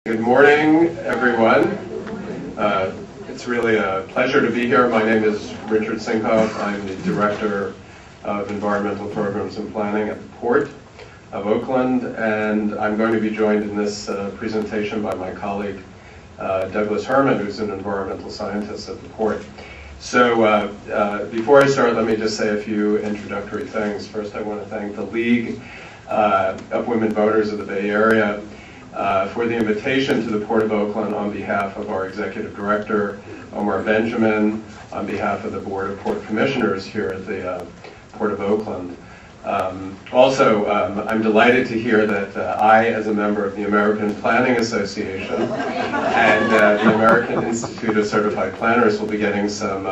Good morning, everyone. It's really a pleasure to be here. My name is Richard Sinkoff. I'm the Director of Environmental Programs and Planning at the Port of Oakland, and I'm going to be joined in this presentation by my colleague Douglas Herman, who's an environmental scientist at the Port. So before I start, let me just say a few introductory things. First, I want to thank the League of Women Voters of the Bay Area for the invitation to the Port of Oakland on behalf of our Executive Director, Omar Benjamin, on behalf of the Board of Port Commissioners here at the Port of Oakland. Also, I'm delighted to hear that I, as a member of the American Planning Association and the American Institute of Certified Planners will be getting some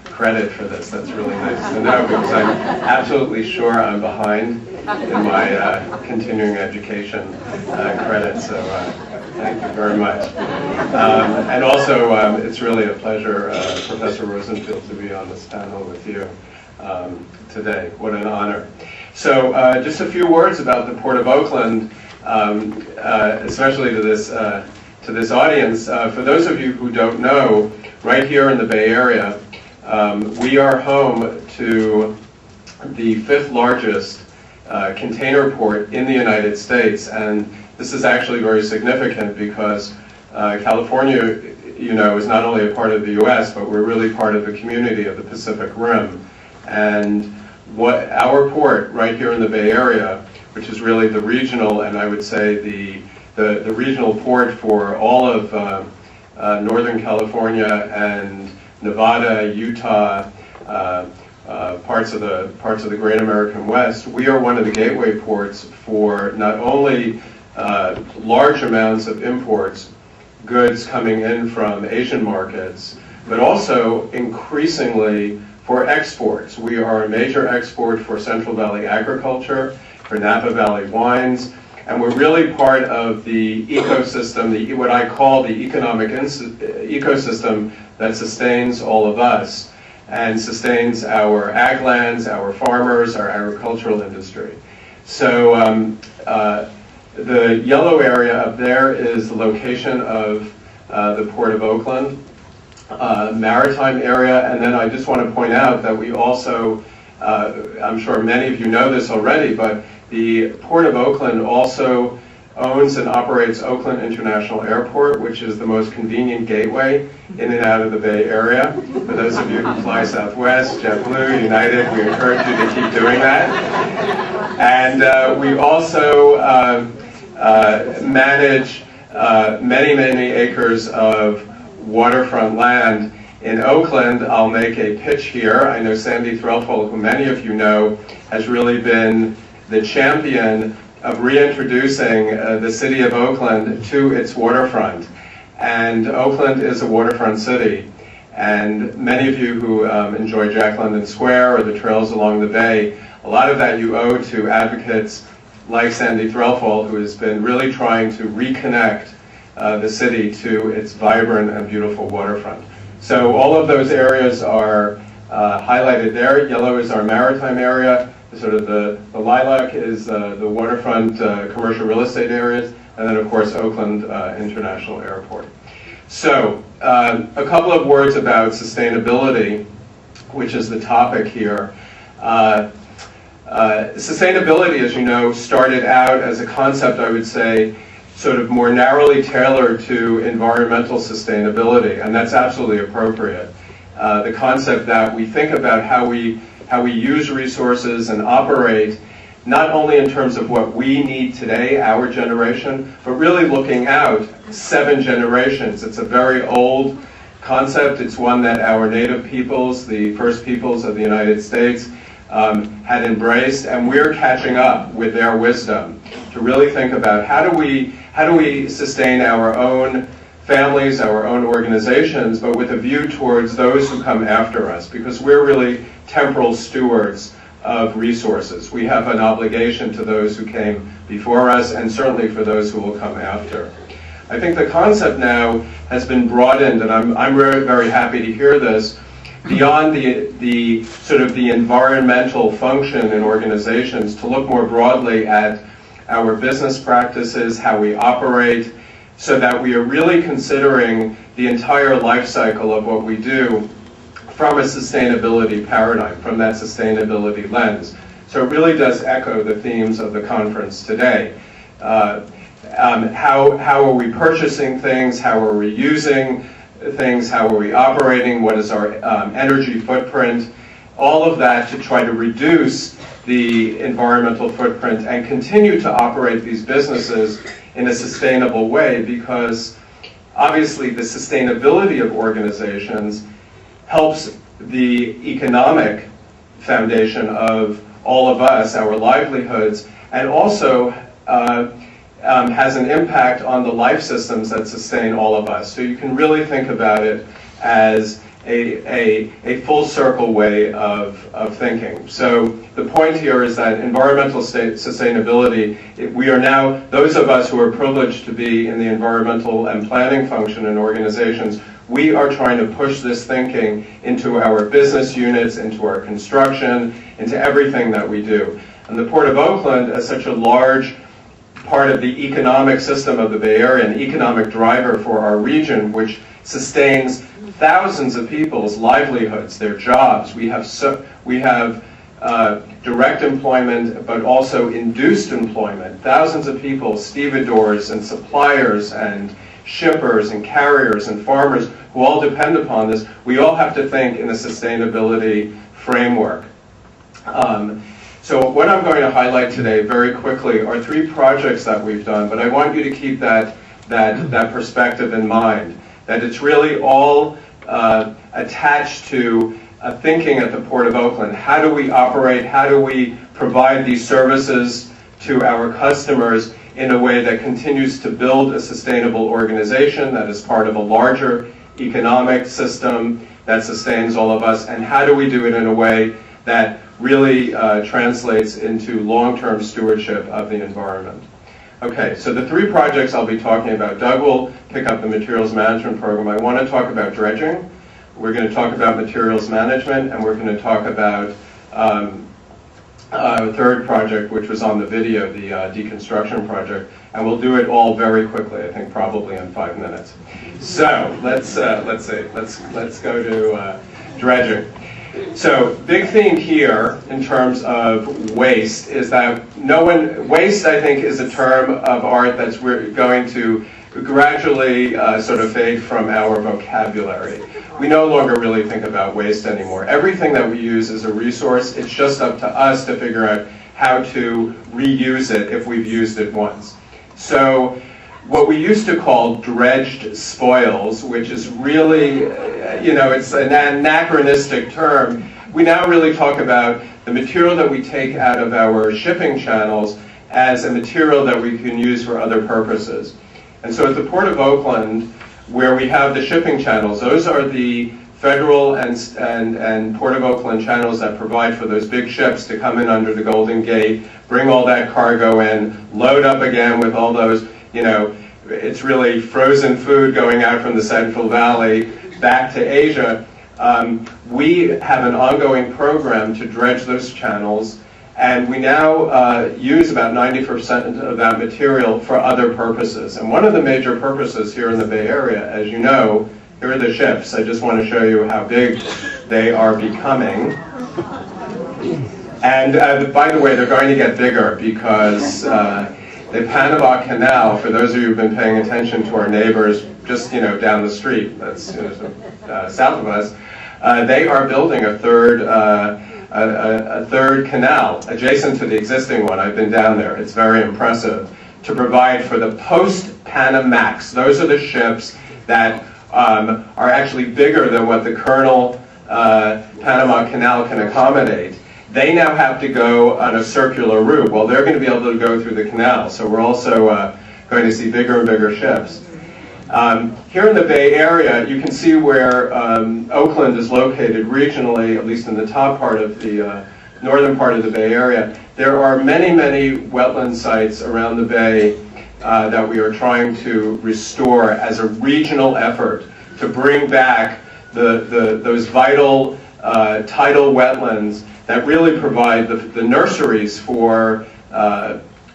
credit for this. That's really nice to know, because I'm absolutely sure I'm behind in my continuing education credit, so thank you very much. And also, it's really a pleasure, Professor Rosenfield, to be on this panel with you today. What an honor. So just a few words about the Port of Oakland, especially to this audience. For those of you who don't know, right here in the Bay Area, we are home to the 5th largest container port in the United States, and this is actually very significant because California, you know, is not only a part of the U.S., but we're really part of the community of the Pacific Rim. And what our port right here in the Bay Area, which is really the regional, and I would say the regional port for all of Northern California and Nevada, Utah, parts of the Great American West, we are one of the gateway ports for not only large amounts of imports, goods coming in from Asian markets, but also increasingly for exports. We are a major export for Central Valley agriculture, for Napa Valley wines, and we're really part of the ecosystem, what I call the economic ecosystem that sustains all of us and sustains our ag lands, our farmers, our agricultural industry. So the yellow area up there is the location of the Port of Oakland, maritime area, and then I just want to point out that we also, I'm sure many of you know this already, but the Port of Oakland also owns and operates Oakland International Airport, which is the most convenient gateway in and out of the Bay Area. For those of you who fly Southwest, JetBlue, United, we encourage you to keep doing that. And we also manage many acres of waterfront land in Oakland. I'll make a pitch here. I know Sandy Threlfall, who many of you know, has really been the champion of reintroducing the city of Oakland to its waterfront. And Oakland is a waterfront city. And many of you who enjoy Jack London Square or the trails along the bay, a lot of that you owe to advocates like Sandy Threlfall, who has been really trying to reconnect the city to its vibrant and beautiful waterfront. So all of those areas are highlighted there. Yellow is our maritime area. Sort of the lilac is the waterfront commercial real estate areas, and then of course Oakland International Airport. So a couple of words about sustainability, which is the topic here. Sustainability, as you know, started out as a concept, I would say, sort of more narrowly tailored to environmental sustainability, and that's absolutely appropriate. The concept that we think about how we use resources and operate, not only in terms of what we need today, our generation, but really looking out 7 generations. It's a very old concept. It's one that our native peoples, the first peoples of the United States, had embraced, and we're catching up with their wisdom to really think about how do we sustain our own families, our own organizations, but with a view towards those who come after us, because we're really temporal stewards of resources. We have an obligation to those who came before us, and certainly for those who will come after. I think the concept now has been broadened, and I'm very, very happy to hear this, beyond the sort of the environmental function in organizations, to look more broadly at our business practices, how we operate, so that we are really considering the entire life cycle of what we do from a sustainability paradigm, from that sustainability lens. So it really does echo the themes of the conference today. How are we purchasing things? How are we using things? How are we operating? What is our energy footprint? All of that to try to reduce the environmental footprint and continue to operate these businesses in a sustainable way, because obviously the sustainability of organizations helps the economic foundation of all of us, our livelihoods, and also has an impact on the life systems that sustain all of us. So you can really think about it as a full circle way of thinking. So the point here is that environmental sustainability, we are now, those of us who are privileged to be in the environmental and planning function in organizations, we are trying to push this thinking into our business units, into our construction, into everything that we do. And the Port of Oakland, as such a large part of the economic system of the Bay Area, an economic driver for our region, which sustains thousands of people's livelihoods, their jobs. We have direct employment, but also induced employment. Thousands of people, stevedores and suppliers and shippers and carriers and farmers who all depend upon this. We all have to think in a sustainability framework. So what I'm going to highlight today very quickly are 3 projects that we've done, but I want you to keep that perspective in mind, that it's really all attached to thinking at the Port of Oakland. How do we operate? How do we provide these services to our customers in a way that continues to build a sustainable organization that is part of a larger economic system that sustains all of us? And how do we do it in a way that really translates into long-term stewardship of the environment? Okay, so the 3 projects I'll be talking about, Doug will pick up the materials management program. I want to talk about dredging. We're going to talk about materials management, and we're going to talk about a 3rd project, which was on the video, the deconstruction project, and we'll do it all very quickly. I think probably in 5 minutes. So let's go to dredging. So big theme here in terms of waste is that waste, I think, is a term of art that's going to gradually sort of fade from our vocabulary. We no longer really think about waste anymore. Everything that we use is a resource. It's just up to us to figure out how to reuse it if we've used it once. So what we used to call dredged spoils, which is really, it's an anachronistic term, we now really talk about the material that we take out of our shipping channels as a material that we can use for other purposes. And so at the Port of Oakland, where we have the shipping channels, those are the federal and Port of Oakland channels that provide for those big ships to come in under the Golden Gate, bring all that cargo in, load up again with all those, it's really frozen food going out from the Central Valley back to Asia. We have an ongoing program to dredge those channels, and we now use about 90% of that material for other purposes. And one of the major purposes here in the Bay Area, as you know, here are the ships. I just want to show you how big they are becoming. And by the way, they're going to get bigger because the Panama Canal, for those of you who've been paying attention to our neighbors just down the street, that's south of us, they are building a third canal adjacent to the existing one. I've been down there. It's very impressive, to provide for the post-Panamax. Those are the ships that are actually bigger than what the current Panama Canal can accommodate. They now have to go on a circular route. Well, they're going to be able to go through the canal, so we're also going to see bigger and bigger ships. Here in the Bay Area, you can see where Oakland is located regionally, at least in the top part of the northern part of the Bay Area. There are many, many wetland sites around the bay that we are trying to restore as a regional effort to bring back those vital tidal wetlands that really provide the nurseries for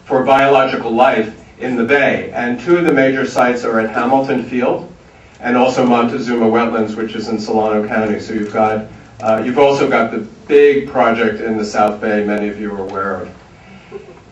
biological life in the bay. And two of the major sites are at Hamilton Field and also Montezuma Wetlands, which is in Solano County. So you've also got the big project in the South Bay many of you are aware of.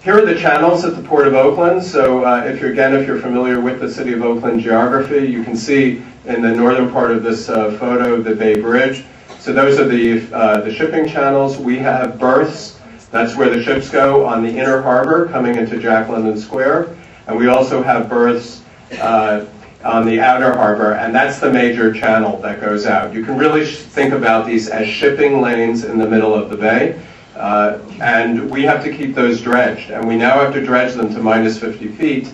Here are the channels at the Port of Oakland. So if you're familiar with the City of Oakland geography, you can see in the northern part of this photo the Bay Bridge. So those are the shipping channels. We have berths. That's where the ships go on the inner harbor coming into Jack London Square. And we also have berths on the outer harbor, and that's the major channel that goes out. You can really think about these as shipping lanes in the middle of the bay. And we have to keep those dredged, and we now have to dredge them to minus 50 feet.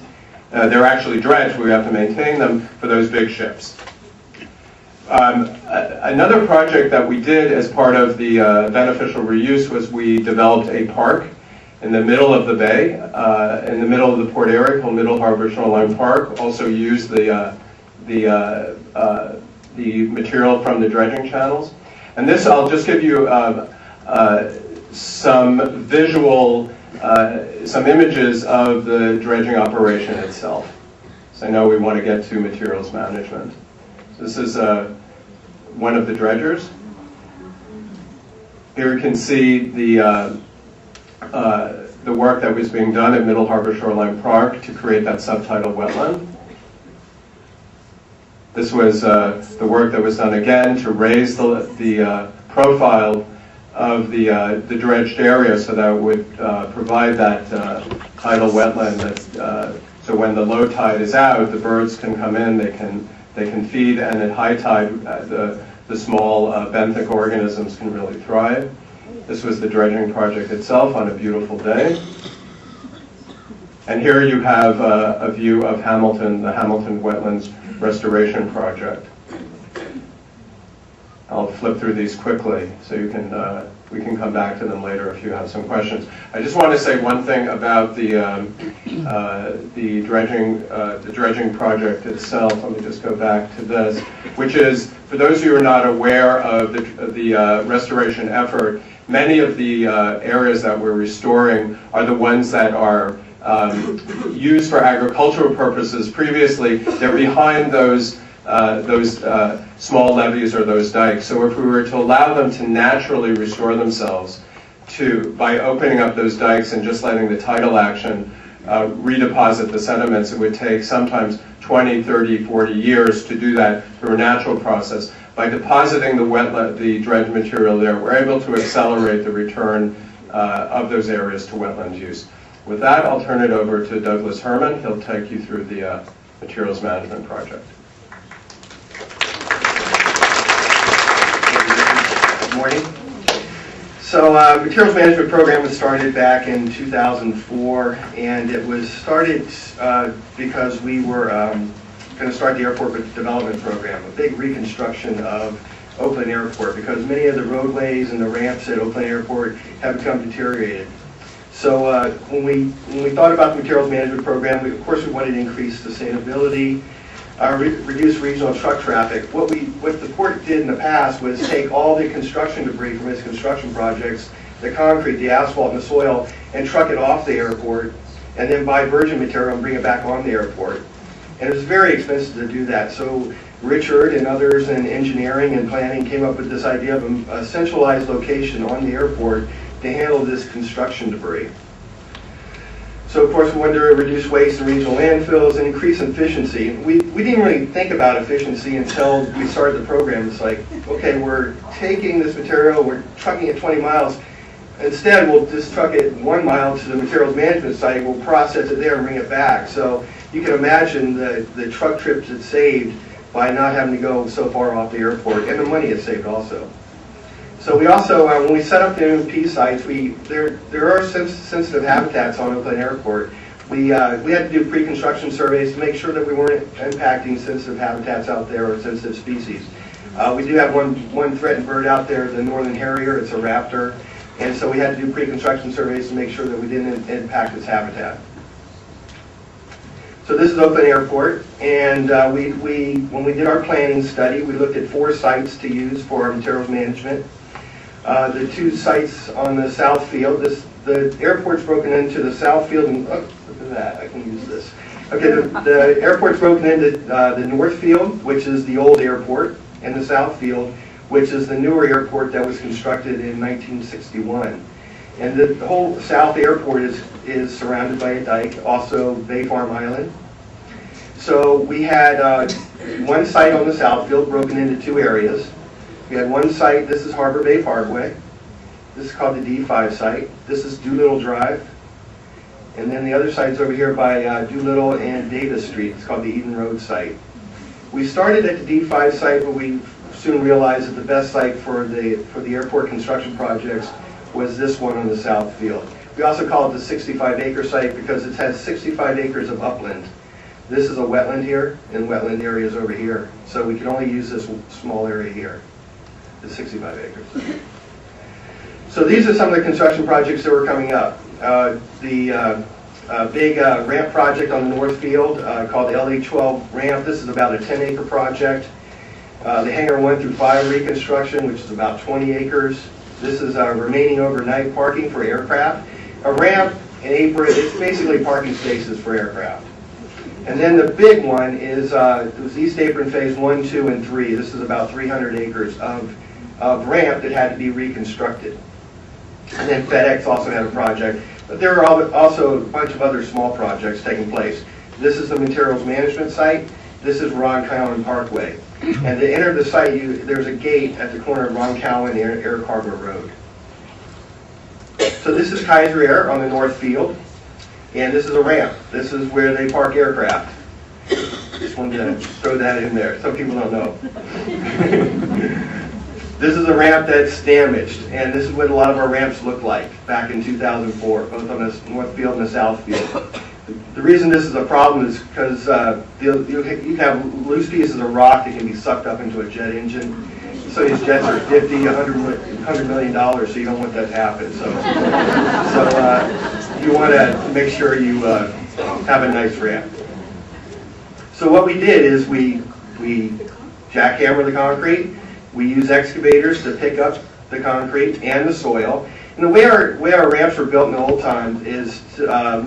They're actually dredged, but we have to maintain them for those big ships. Another project that we did as part of the beneficial reuse was we developed a park in the middle of the bay, in the middle of the port area called Middle Harbor Shoreline Park. Also used the material from the dredging channels. And this, I'll just give you some visual, some images of the dredging operation itself. So I know we want to get to materials management. So this is one of the dredgers. Here you can see the work that was being done at Middle Harbor Shoreline Park to create that subtidal wetland. This was the work that was done again to raise the profile of the dredged area so that it would provide that tidal wetland that, so when the low tide is out, the birds can come in, they can feed, and at high tide the small benthic organisms can really thrive. This was the dredging project itself on a beautiful day. And here you have a view of Hamilton, the Hamilton Wetlands Restoration Project. I'll flip through these quickly so you can, we can come back to them later if you have some questions. I just want to say one thing about the dredging project itself. Let me just go back to this, which is, for those of you who are not aware of the restoration effort, many of the areas that we're restoring are the ones that are used for agricultural purposes previously. They're behind those small levees or those dikes. So if we were to allow them to naturally restore themselves by opening up those dikes and just letting the tidal action redeposit the sediments, it would take sometimes 20, 30, 40 years to do that through a natural process. By depositing the dredge material there, we're able to accelerate the return of those areas to wetland use. With that, I'll turn it over to Douglas Herman. He'll take you through the materials management project. Good morning. So materials management program was started back in 2004, and it was started because we were going to start the airport development program, a big reconstruction of Oakland Airport, because many of the roadways and the ramps at Oakland Airport have become deteriorated. So when we thought about the materials management program, of course we wanted to increase sustainability, reduce regional truck traffic. What the port did in the past was take all the construction debris from its construction projects, the concrete, the asphalt, and the soil, and truck it off the airport, and then buy virgin material and bring it back on the airport. And it was very expensive to do that. So Richard and others in engineering and planning came up with this idea of a centralized location on the airport to handle this construction debris. So of course we wanted to reduce waste in regional landfills and increase efficiency. We didn't really think about efficiency until we started the program. It's like, okay, we're taking this material, we're trucking it 20 miles. Instead, we'll just truck it 1 mile to the materials management site, we'll process it there and bring it back. So you can imagine the truck trips it saved by not having to go so far off the airport, and the money it saved also. So we also, when we set up the M&P sites, there are sensitive habitats on Oakland Airport. We had to do pre-construction surveys to make sure that we weren't impacting sensitive habitats out there or sensitive species. We do have one threatened bird out there, the northern harrier. It's a raptor, and so we had to do pre-construction surveys to make sure that we didn't impact its habitat. So this is Oakland Airport, and when we did our planning study, we looked at 4 sites to use for our materials management. The 2 sites on the south field, the airport's broken into the south field, and oh, look at that, I can use this. Okay, the airport's broken into the north field, which is the old airport, and the south field, which is the newer airport that was constructed in 1961. And the whole south airport is surrounded by a dike, also Bay Farm Island. So we had one site on the south field broken into two areas. We had one site, this is Harbor Bay Parkway. This is called the D5 site. This is Doolittle Drive. And then the other site's over here by Doolittle and Davis Street. It's called the Eden Road site. We started at the D5 site, but we soon realized that the best site for the airport construction projects was this one on the south field. We also call it the 65-acre site because it has 65 acres of upland. This is a wetland here, and wetland area is over here. So we can only use this small area here, the 65 acres. So these are some of the construction projects that were coming up. The big ramp project on the north field called the LA-12 ramp. This is about a 10-acre project. The hangar 1 through 5 reconstruction, which is about 20 acres. This is remaining overnight parking for aircraft. A ramp and apron, it's basically parking spaces for aircraft. And then the big one is it was East Apron Phase 1, 2, and 3. This is about 300 acres of ramp that had to be reconstructed. And then FedEx also had a project. But there are also a bunch of other small projects taking place. This is the materials management site. This is Ron Cowan Parkway. And to enter the site, there's a gate at the corner of Ron Cowan and Air Cargo Road. So this is Kaiser Air on the north field. And this is a ramp. This is where they park aircraft. Just wanted to throw that in there. Some people don't know. This is a ramp that's damaged, and this is what a lot of our ramps looked like back in 2004, both on the north field and the south field. The reason this is a problem is because you can have loose pieces of rock that can be sucked up into a jet engine. So these jets are $50, $100 million, so you don't want that to happen. So you want to make sure you have a nice ramp. So what we did is we jackhammer the concrete. We use excavators to pick up the concrete and the soil. And the way our ramps were built in the old times is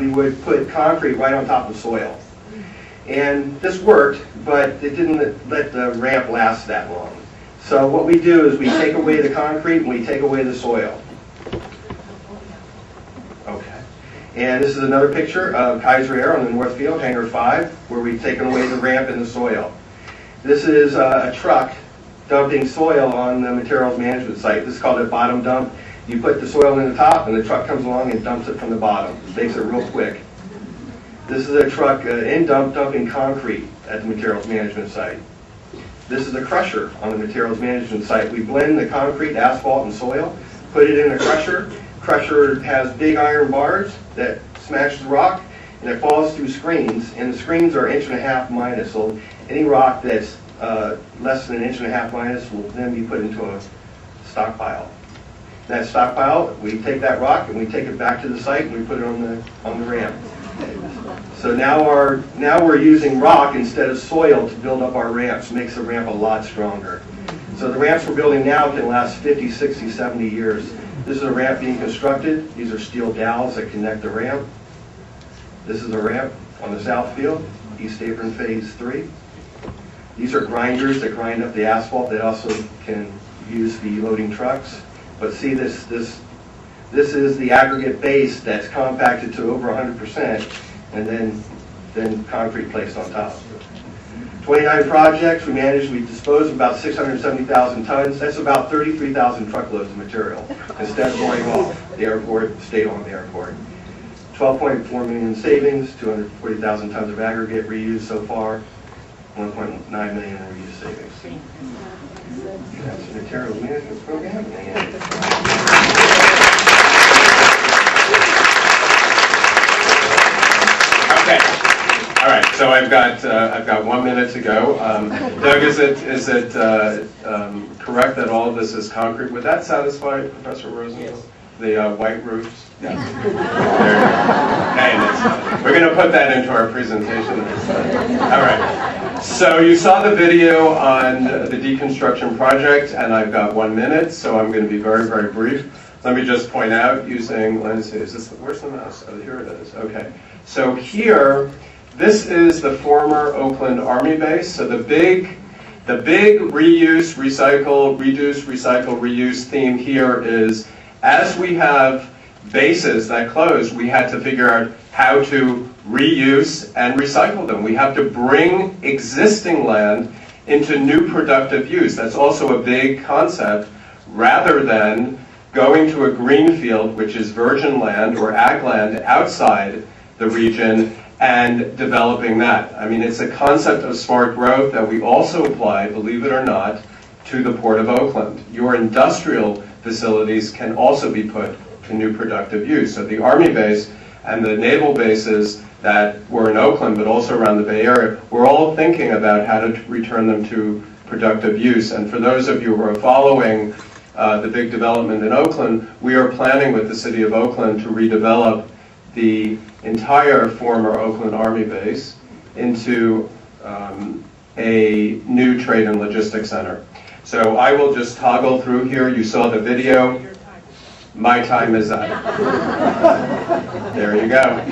we would put concrete right on top of soil. And this worked, but it didn't let the ramp last that long. So what we do is we take away the concrete and we take away the soil. Okay. And this is another picture of Kaiser Air on the north field, Hangar 5, where we've taken away the ramp and the soil. This is a truck dumping soil on the materials management site. This is called a bottom dump. You put the soil in the top and the truck comes along and dumps it from the bottom. It makes it real quick. This is a truck dumping concrete at the materials management site. This is a crusher on the materials management site. We blend the concrete, asphalt, and soil, put it in a crusher. Crusher has big iron bars that smash the rock, and it falls through screens, and the screens are 1.5 inches minus. So any rock that's less than 1.5 inches minus will then be put into a stockpile. That stockpile, we take that rock and we take it back to the site and we put it on the ramp. So now we're using rock instead of soil to build up our ramps. Makes the ramp a lot stronger. So the ramps we're building now can last 50, 60, 70 years. This is a ramp being constructed. These are steel dowels that connect the ramp. This is a ramp on the south field, East Apron Phase 3. These are grinders that grind up the asphalt. They also can use the loading trucks. But see, this is the aggregate base that's compacted to over 100%, and then concrete placed on top. 29 projects. We disposed of about 670,000 tons. That's about 33,000 truckloads of material. Instead of going off the airport, stayed on the airport. 12.4 million savings, 240,000 tons of aggregate reused so far, 1.9 million in reuse savings. That's the materials management program. Okay. All right. So I've got 1 minute to go. Doug, is it correct that all of this is concrete? Would that satisfy Professor Rosenthal? Yes. The white roofs? Yeah. Okay, we're going to put that into our presentation. All right. So you saw the video on the deconstruction project, and I've got 1 minute, so I'm going to be very, very brief. Let me just point out using, let's see, where's the mouse? Oh, here it is. Okay. So here this is the former Oakland Army base. So the big reuse, recycle, reduce, recycle, reuse theme here is, as we have bases that close, we had to figure out how to reuse and recycle them. We have to bring existing land into new productive use. That's also a big concept, rather than going to a green field, which is virgin land or ag land outside the region, and developing that. I mean, it's a concept of smart growth that we also apply, believe it or not, to the Port of Oakland. Your industrial facilities can also be put to new productive use. So the Army base and the naval bases that were in Oakland, but also around the Bay Area, we're all thinking about how to return them to productive use. And for those of you who are following the big development in Oakland, we are planning with the City of Oakland to redevelop the entire former Oakland Army base into a new trade and logistics center. So I will just toggle through here. You saw the video. My time is up. There you go.